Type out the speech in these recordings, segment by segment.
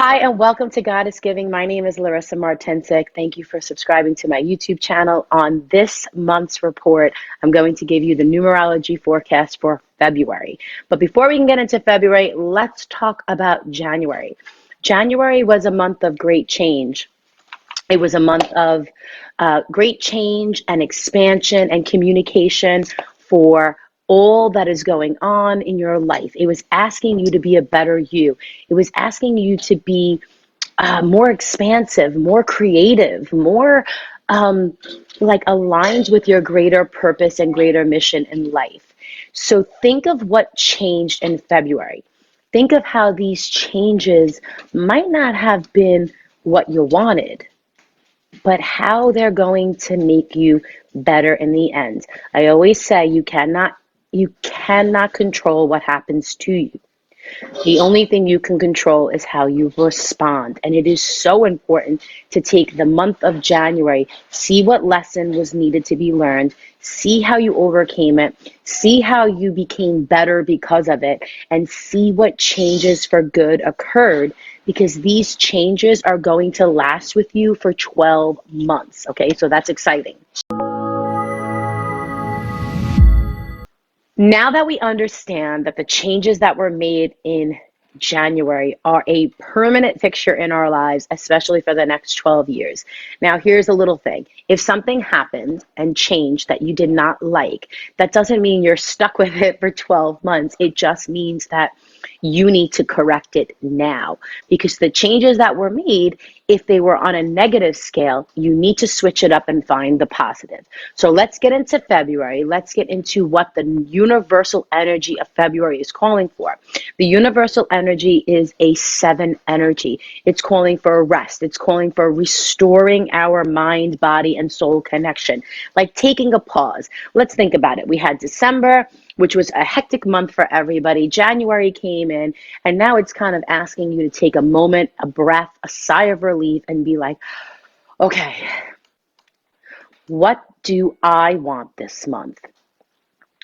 Hi, and welcome to God is Giving. My name is Larissa Martincic. Thank you for subscribing to my YouTube channel. On this month's report, I'm going to give you the numerology forecast for February. But before we can get into February, let's talk about January. January was a month of great change. It was a month of great change and expansion and communication for all that is going on in your life. It was asking you to be a better you. It was asking you to be more expansive, more creative, more like aligned with your greater purpose and greater mission in life. So think of what changed in February. Think of how these changes might not have been what you wanted, but how they're going to make you better in the end. I always say you cannot control what happens to you. The only thing you can control is how you respond. And it is so important to take the month of January, see what lesson was needed to be learned, see how you overcame it, see how you became better because of it, and see what changes for good occurred, because these changes are going to last with you for 12 months. Okay, so that's exciting. Now that we understand that the changes that were made in January are a permanent fixture in our lives, especially for the next 12 years. Now, here's a little thing. If something happened and changed that you did not like, that doesn't mean you're stuck with it for 12 months. It just means that you need to correct it now, because the changes that were made, if they were on a negative scale, you need to switch it up and find the positive. So let's get into February. Let's get into what the universal energy of February is calling for. The universal energy is a 7 energy. It's calling for rest. It's calling for restoring our mind, body, and soul connection, like taking a pause. Let's think about it. We had December, which was a hectic month for everybody. January came in, and now it's kind of asking you to take a moment, a breath, a sigh of relief, and be like, okay, what do I want this month?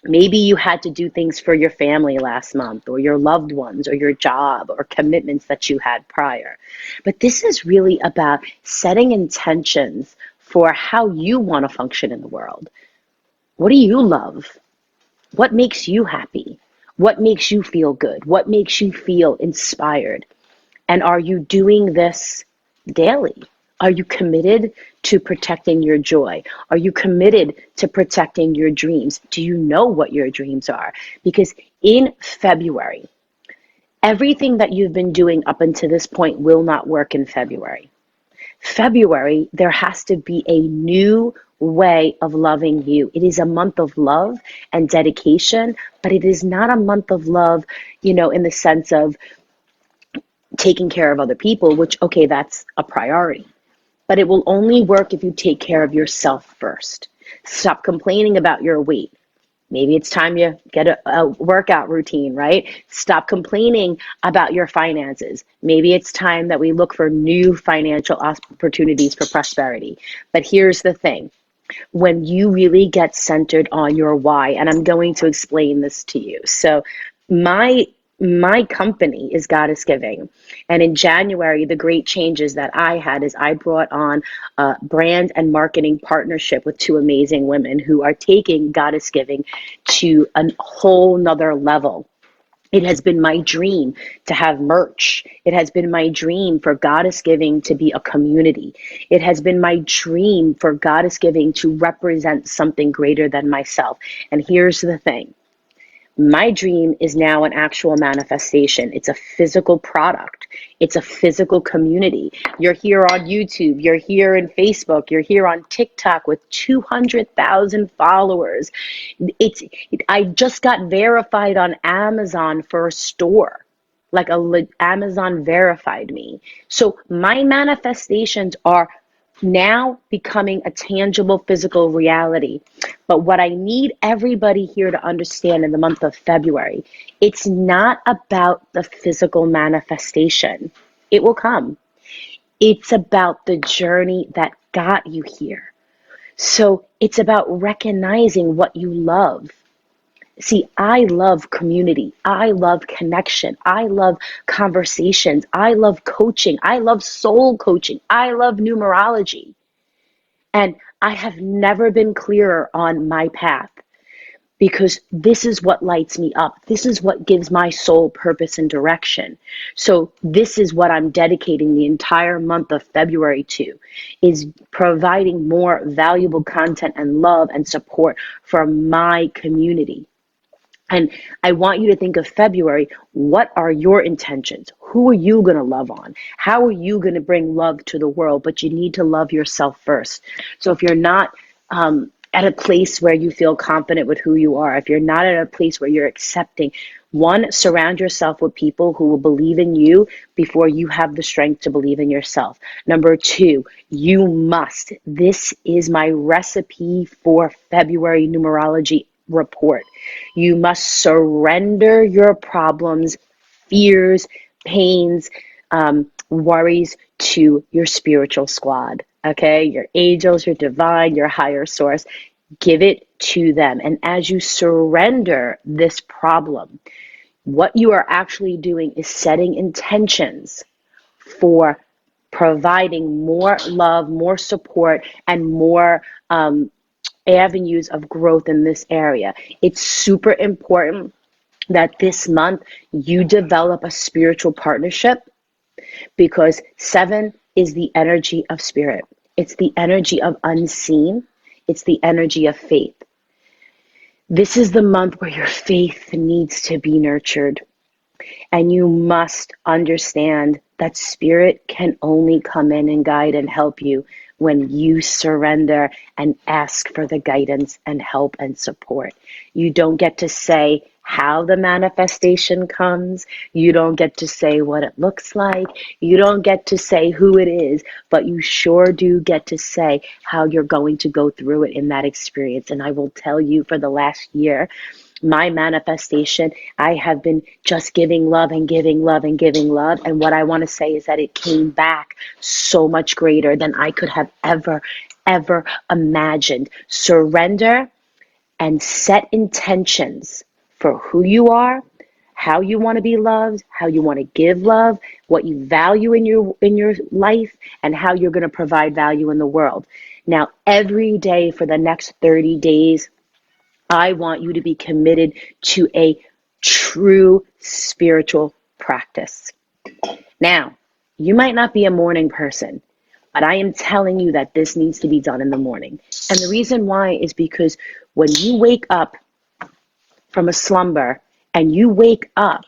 Maybe you had to do things for your family last month, or your loved ones, or your job, or commitments that you had prior. But this is really about setting intentions for how you want to function in the world. What do you love? What makes you happy? What makes you feel good? What makes you feel inspired? And are you doing this daily? Are you committed to protecting your joy? Are you committed to protecting your dreams? Do you know what your dreams are? Because in February, everything that you've been doing up until this point will not work in February. February, there has to be a new way of loving you. It is a month of love and dedication, but it is not a month of love, in the sense of taking care of other people, which, okay, that's a priority. But it will only work if you take care of yourself first. Stop complaining about your weight. Maybe it's time you get a workout routine, right? Stop complaining about your finances. Maybe it's time that we look for new financial opportunities for prosperity. But here's the thing. When you really get centered on your why, and I'm going to explain this to you. So my company is God is Giving. And in January, the great changes that I had is I brought on a brand and marketing partnership with 2 amazing women who are taking God is Giving to a whole nother level. It has been my dream to have merch. It has been my dream for God is Giving to be a community. It has been my dream for God is Giving to represent something greater than myself. And here's the thing. My dream is now an actual manifestation. It's a physical product. It's a physical community. You're here on YouTube. You're here in Facebook. You're here on TikTok with 200,000 followers. I just got verified on Amazon for a store. Like Amazon verified me. So my manifestations are now becoming a tangible physical reality. But what I need everybody here to understand in the month of February, it's not about the physical manifestation. It will come. It's about the journey that got you here. So it's about recognizing what you love. See, I love community. I love connection. I love conversations. I love coaching. I love soul coaching. I love numerology. And I have never been clearer on my path, because this is what lights me up. This is what gives my soul purpose and direction. So this is what I'm dedicating the entire month of February to, is providing more valuable content and love and support for my community. And I want you to think of February. What are your intentions? Who are you going to love on? How are you going to bring love to the world? But you need to love yourself first. So if you're not at a place where you feel confident with who you are, if you're not at a place where you're accepting, one, surround yourself with people who will believe in you before you have the strength to believe in yourself. Number two, you must. This is my recipe for February numerology report. You must surrender your problems, fears, pains, worries to your spiritual squad. Okay, your angels, your divine, your higher source. Give it to them. And as you surrender this problem, what you are actually doing is setting intentions for providing more love, more support, and more avenues of growth in this area. It's super important that this month you develop a spiritual partnership, because 7 is the energy of spirit. It's the energy of unseen. It's the energy of faith. This is the month where your faith needs to be nurtured. And you must understand that spirit can only come in and guide and help you when you surrender and ask for the guidance and help and support. You don't get to say how the manifestation comes. You don't get to say what it looks like. You don't get to say who it is, but you sure do get to say how you're going to go through it in that experience. And I will tell you, for the last year, my manifestation, I have been just giving love and giving love and giving love. And what I want to say is that it came back so much greater than I could have ever imagined. Surrender and set intentions for who you are, how you want to be loved, how you want to give love, what you value in your life, and how you're going to provide value in the world. Now, every day for the next 30 days, I want you to be committed to a true spiritual practice. Now, you might not be a morning person, but I am telling you that this needs to be done in the morning. And the reason why is because when you wake up from a slumber and you wake up,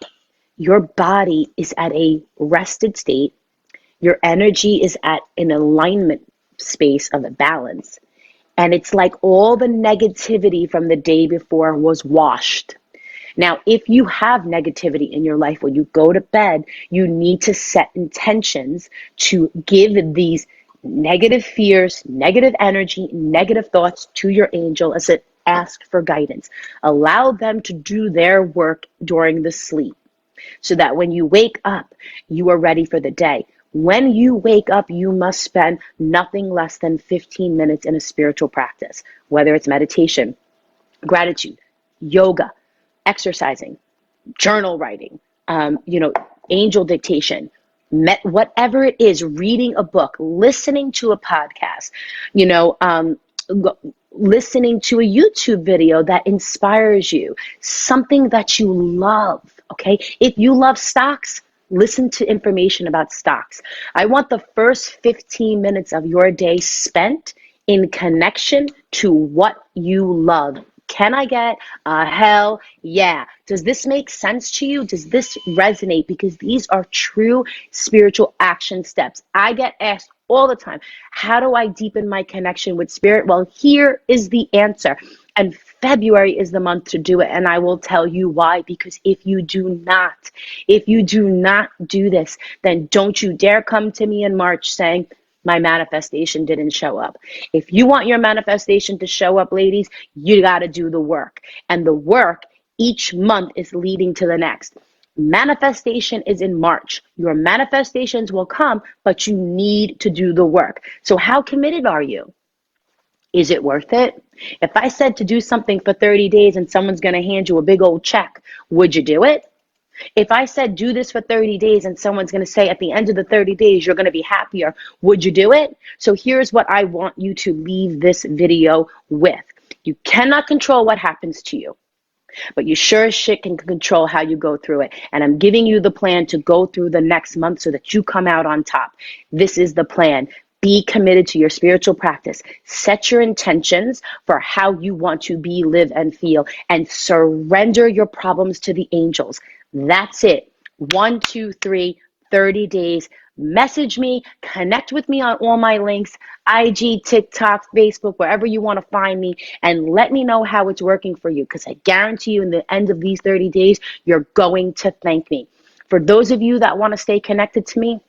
your body is at a rested state. Your energy is at an alignment space of a balance. And it's like all the negativity from the day before was washed. Now, if you have negativity in your life when you go to bed, you need to set intentions to give these negative fears, negative energy, negative thoughts to your angel as it ask for guidance. Allow them to do their work during the sleep, so that when you wake up, you are ready for the day. When you wake up, you must spend nothing less than 15 minutes in a spiritual practice, whether it's meditation, gratitude, yoga, exercising, journal writing, angel dictation, whatever it is, reading a book, listening to a podcast, listening to a YouTube video that inspires you, something that you love, okay? If you love stocks, listen to information about stocks. I want the first 15 minutes of your day spent in connection to what you love. Can I get a hell yeah? Does this make sense to you? Does this resonate? Because these are true spiritual action steps. I get asked all the time, how do I deepen my connection with spirit? Well, here is the answer. And February is the month to do it. And I will tell you why. Because if you do not do this, then don't you dare come to me in March saying, my manifestation didn't show up. If you want your manifestation to show up, ladies, you got to do the work. And the work each month is leading to the next. Manifestation is in March. Your manifestations will come, but you need to do the work. So how committed are you? Is it worth it? If I said to do something for 30 days and someone's going to hand you a big old check, would you do it? If I said do this for 30 days and someone's going to say at the end of the 30 days you're going to be happier, would you do it? So here's what I want you to leave this video with. You cannot control what happens to you, but you sure as shit can control how you go through it. And I'm giving you the plan to go through the next month so that you come out on top. This is the plan. Be committed to your spiritual practice. Set your intentions for how you want to be, live, and feel, and surrender your problems to the angels. That's it. 1, 2, 3, 30 days. Message me, connect with me on all my links, IG, TikTok, Facebook, wherever you want to find me, and let me know how it's working for you, because I guarantee you in the end of these 30 days, you're going to thank me. For those of you that want to stay connected to me,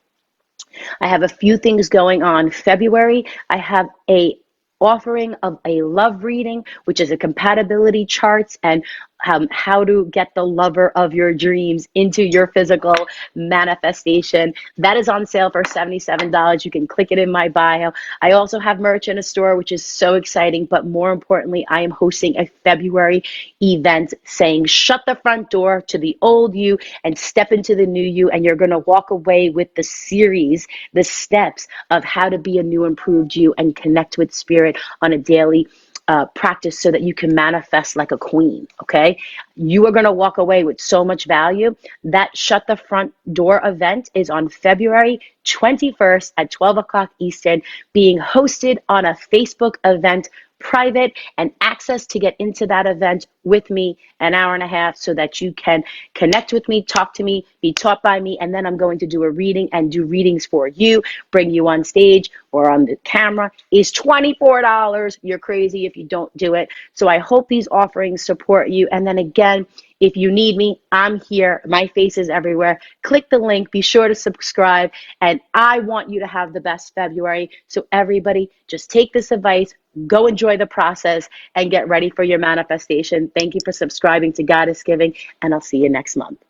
I have a few things going on. February, I have a offering of a love reading, which is a compatibility charts and how to get the lover of your dreams into your physical manifestation. That is on sale for $77. You can click it in my bio. I also have merch in a store, which is so exciting. But more importantly, I am hosting a February event saying, shut the front door to the old you and step into the new you. And you're going to walk away with the series, the steps of how to be a new, improved you and connect with spirit on a daily practice so that you can manifest like a queen, okay? You are going to walk away with so much value. That Shut the Front Door event is on February 21st at 12 o'clock Eastern, being hosted on a Facebook event private, and access to get into that event with me an hour and a half so that you can connect with me, talk to me, be taught by me, and then I'm going to do a reading and do readings for you, bring you on stage or on the camera. Is $24. You're crazy if you don't do it. So I hope these offerings support you. And then again, if you need me, I'm here. My face is everywhere. Click the link. Be sure to subscribe. And I want you to have the best February. So everybody, just take this advice, go enjoy the process, and get ready for your manifestation. Thank you for subscribing to Goddess Giving, and I'll see you next month.